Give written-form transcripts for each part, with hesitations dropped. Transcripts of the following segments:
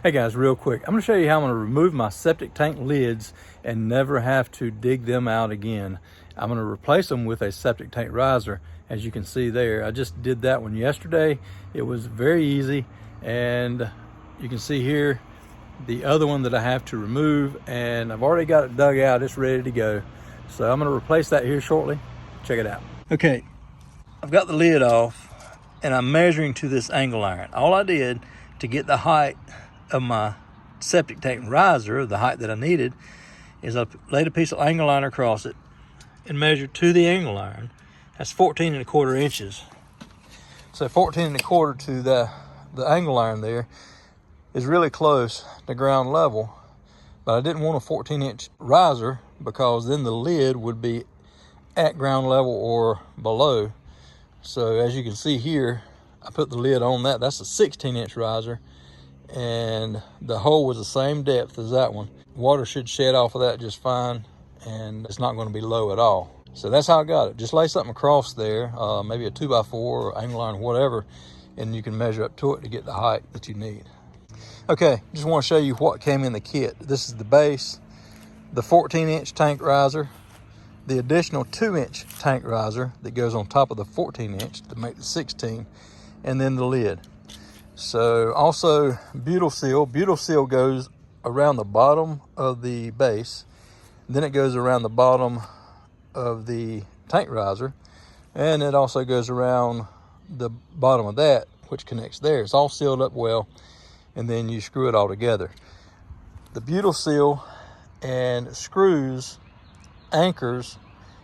Hey guys, real quick, I'm gonna show you how I'm gonna remove my septic tank lids and never have to dig them out again. I'm gonna replace them with a septic tank riser. As you can see there, I just did that one yesterday. It was very easy, and you can see here the other one that I have to remove, and I've already got it dug out. It's ready to go. So I'm gonna replace that here shortly. Check it out. Okay, I've got the lid off and I'm measuring to this angle iron. All I did to get the height of my septic tank riser, the height that I needed, is I laid a piece of angle iron across it and measured to the angle iron. That's 14 1/4 inches. So 14 1/4 to the angle iron there is really close to ground level, but I didn't want a 14-inch riser because then the lid would be at ground level or below. So as you can see here, I put the lid on that. That's a 16-inch riser, and the hole was the same depth as that one. Water should shed off of that just fine, and it's not going to be low at all. So that's how I got it. Just lay something across there, maybe a 2x4 or angle iron, whatever, and you can measure up to it to get the height that you need. Okay, just want to show you what came in the kit. This is the base, the 14-inch tank riser, the additional 2-inch tank riser that goes on top of the 14-inch to make the 16, and then the lid. So also butyl seal. Butyl seal goes around the bottom of the base, then it goes around the bottom of the tank riser, and it also goes around the bottom of that, which connects there. It's all sealed up well, and then you screw it all together. The butyl seal and screws, anchors,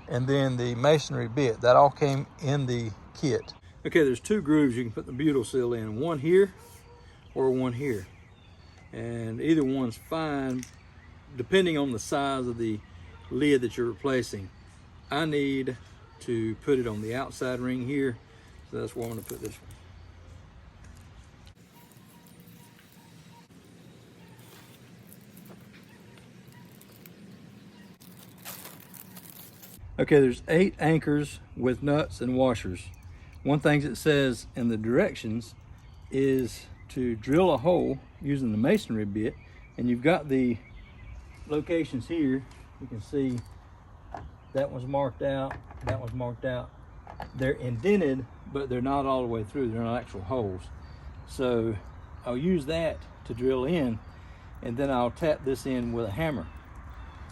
and then the masonry bit, that all came in the kit. Okay, there's two grooves you can put the butyl seal in, one here or one here, and either one's fine depending on the size of the lid that you're replacing. I need to put it on the outside ring here, so that's where I'm going to put this one. Okay, there's 8 anchors with nuts and washers. One thing it says in the directions is to drill a hole using the masonry bit, and you've got the locations here. You can see that one's marked out, that one's marked out. They're indented, but they're not all the way through. They're not actual holes. So I'll use that to drill in, and then I'll tap this in with a hammer.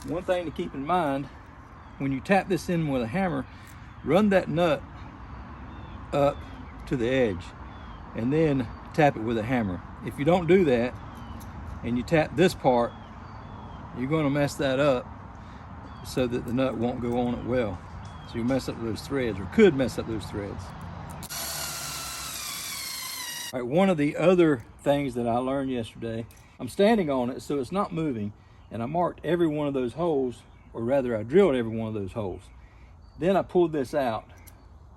One thing to keep in mind, when you tap this in with a hammer, run that nut up to the edge and then tap it with a hammer. If you don't do that and you tap this part, you're going to mess that up so that the nut won't go on it well. So you mess up those threads, or could mess up those threads. All right, one of the other things that I learned yesterday, I'm standing on it so it's not moving, and I marked every one of those holes, or rather I drilled every one of those holes. Then I pulled this out.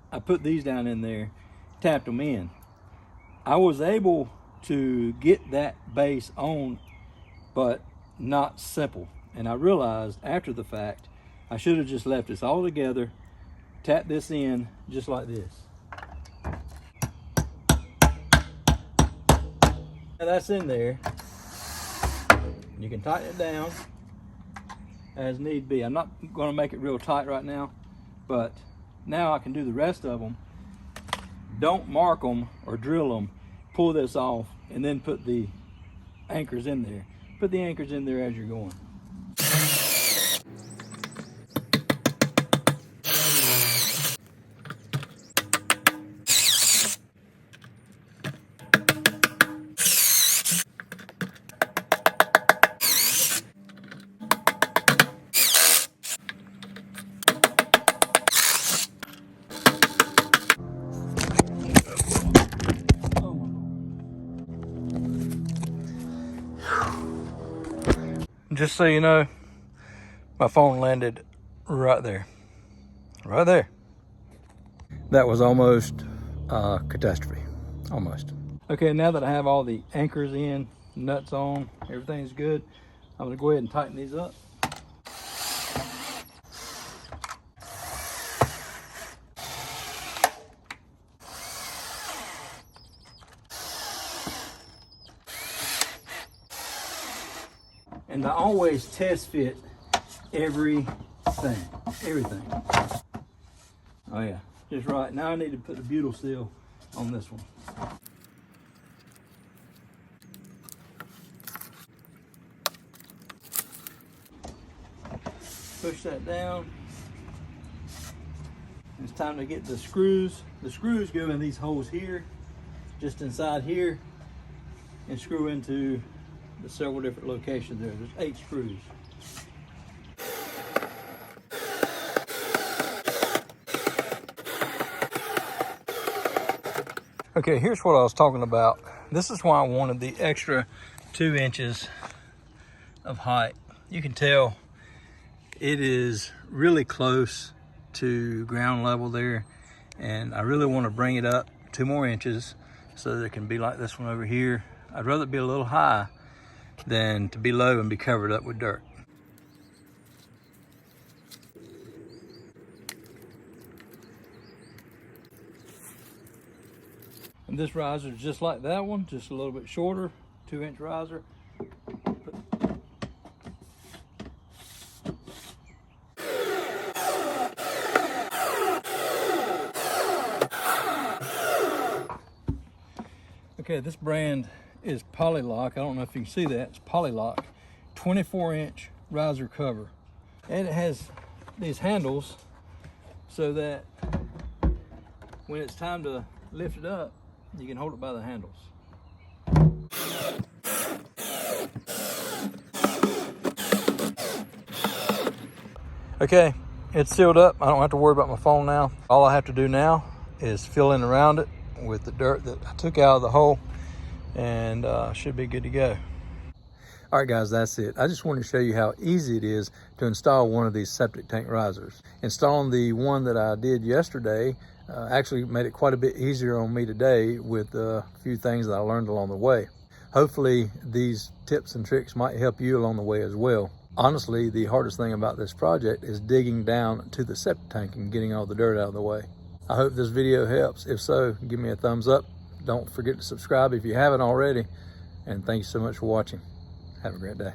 I put these down in there, tapped them in. I was able to get that base on, but not simple. And I realized after the fact, I should have just left this all together, tapped this in just like this. Now that's in there. You can tighten it down as need be. I'm not going to make it real tight right now, but now I can do the rest of them. Don't mark them or drill them. Pull this off and then put the anchors in there. Put the anchors in there as you're going. Just so you know, my phone landed right there. Right there. That was almost a catastrophe. Almost. Okay, now that I have all the anchors in, nuts on, everything's good, I'm going to go ahead and tighten these up. And I always test fit everything. Oh yeah, just right. Now I need to put the butyl seal on this one. Push that down. It's time to get the screws. The screws go in these holes here, just inside here, and screw into the several different locations there. There's 8 screws. Okay, here's what I was talking about. This is why I wanted the extra 2 inches of height. You can tell it is really close to ground level there, and I really want to bring it up 2 more inches so that it can be like this one over here. I'd rather it be a little high than to be low and be covered up with dirt. And this riser is just like that one, just a little bit shorter, 2-inch riser. Okay, this brand is Polylock. I don't know if you can see that. It's Polylock, 24-inch riser cover. And it has these handles so that when it's time to lift it up, you can hold it by the handles. Okay, it's sealed up. I don't have to worry about my phone now. All I have to do now is fill in around it with the dirt that I took out of the hole, and should be good to go. All right, guys, that's it. I just wanted to show you how easy it is to install one of these septic tank risers. Installing the one that I did yesterday actually made it quite a bit easier on me today with a few things that I learned along the way. Hopefully these tips and tricks might help you along the way as well. Honestly, the hardest thing about this project is digging down to the septic tank and getting all the dirt out of the way. I hope this video helps. If so, give me a thumbs up. Don't forget to subscribe if you haven't already. And thank you so much for watching. Have a great day.